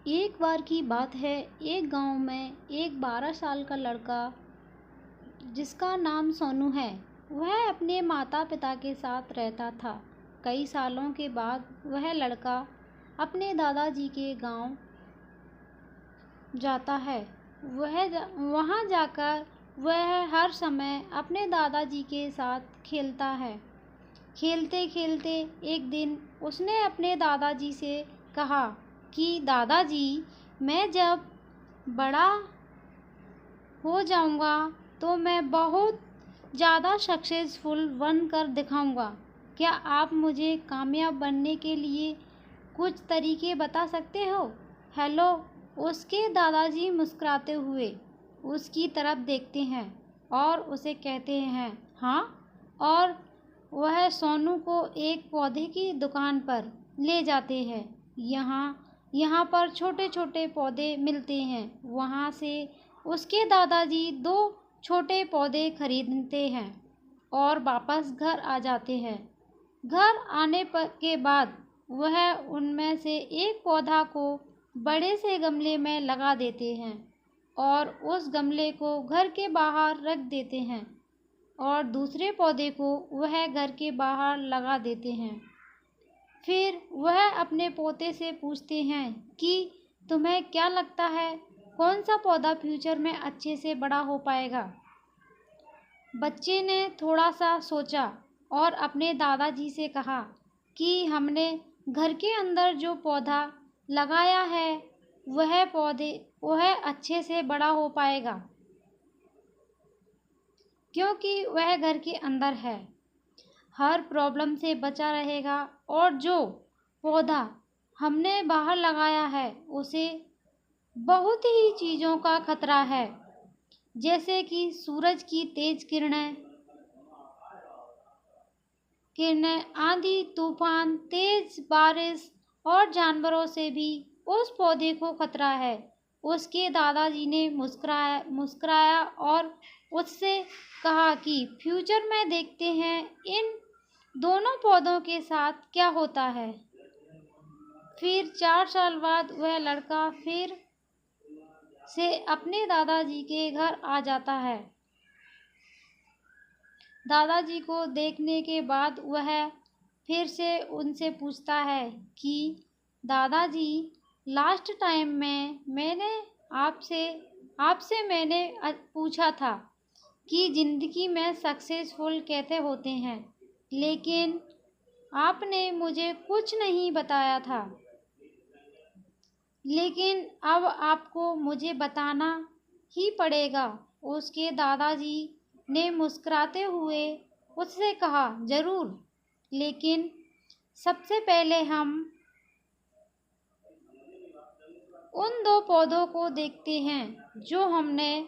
एक बार की बात है, एक गांव में एक 12 साल का लड़का जिसका नाम सोनू है, वह अपने माता पिता के साथ रहता था। कई सालों के बाद वह लड़का अपने दादाजी के गांव जाता है। वहां जाकर वह हर समय अपने दादाजी के साथ खेलता है। खेलते खेलते एक दिन उसने अपने दादाजी से कहा कि दादाजी, मैं जब बड़ा हो जाऊंगा तो मैं बहुत ज़्यादा सक्सेसफुल बनकर दिखाऊंगा। क्या आप मुझे कामयाब बनने के लिए कुछ तरीके बता सकते हो? हेलो, उसके दादाजी मुस्कुराते हुए उसकी तरफ देखते हैं और उसे कहते हैं हाँ, और वह सोनू को एक पौधे की दुकान पर ले जाते हैं। यहाँ पर छोटे छोटे पौधे मिलते हैं। वहाँ से उसके दादाजी 2 छोटे पौधे खरीदते हैं और वापस घर आ जाते हैं। घर आने के बाद वह उनमें से एक पौधा को बड़े से गमले में लगा देते हैं और उस गमले को घर के बाहर रख देते हैं और दूसरे पौधे को वह घर के बाहर लगा देते हैं। फिर वह अपने पोते से पूछते हैं कि तुम्हें क्या लगता है, कौन सा पौधा फ्यूचर में अच्छे से बड़ा हो पाएगा? बच्चे ने थोड़ा सा सोचा और अपने दादाजी से कहा कि हमने घर के अंदर जो पौधा लगाया है वह अच्छे से बड़ा हो पाएगा, क्योंकि वह घर के अंदर है, हर प्रॉब्लम से बचा रहेगा। और जो पौधा हमने बाहर लगाया है उसे बहुत ही चीज़ों का खतरा है, जैसे कि सूरज की तेज किरणें, आंधी तूफान, तेज बारिश और जानवरों से भी उस पौधे को खतरा है। उसके दादाजी ने मुस्कुराया और उससे कहा कि फ्यूचर में देखते हैं इन दोनों पौधों के साथ क्या होता है। फिर 4 साल बाद वह लड़का फिर से अपने दादाजी के घर आ जाता है। दादाजी को देखने के बाद वह फिर से उनसे पूछता है कि दादाजी, लास्ट टाइम में मैंने आपसे मैंने पूछा था कि ज़िंदगी में सक्सेसफुल कैसे होते हैं, लेकिन आपने मुझे कुछ नहीं बताया था। लेकिन अब आपको मुझे बताना ही पड़ेगा। उसके दादाजी ने मुस्कुराते हुए उससे कहा, ज़रूर, लेकिन सबसे पहले हम उन 2 पौधों को देखते हैं जो हमने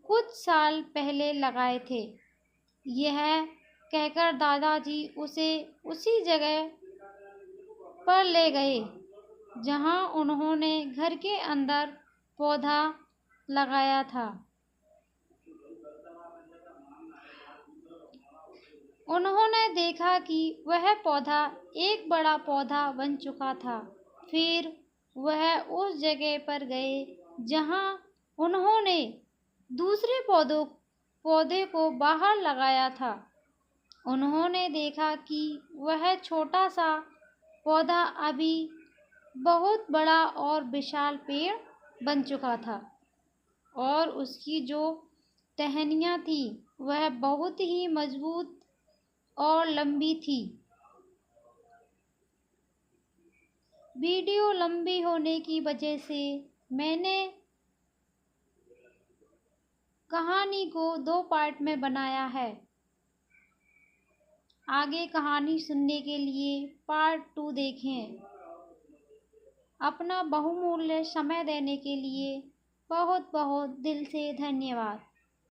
कुछ साल पहले लगाए थे। यह कहकर दादाजी उसे उसी जगह पर ले गए जहां उन्होंने घर के अंदर पौधा लगाया था। उन्होंने देखा कि वह पौधा एक बड़ा पौधा बन चुका था। फिर वह उस जगह पर गए जहां उन्होंने दूसरे पौधे को बाहर लगाया था। उन्होंने देखा कि वह छोटा सा पौधा अभी बहुत बड़ा और विशाल पेड़ बन चुका था और उसकी जो टहनियाँ थी वह बहुत ही मजबूत और लंबी थी। वीडियो लंबी होने की वजह से मैंने कहानी को 2 पार्ट में बनाया है। आगे कहानी सुनने के लिए पार्ट 2 देखें। अपना बहुमूल्य समय देने के लिए बहुत बहुत दिल से धन्यवाद।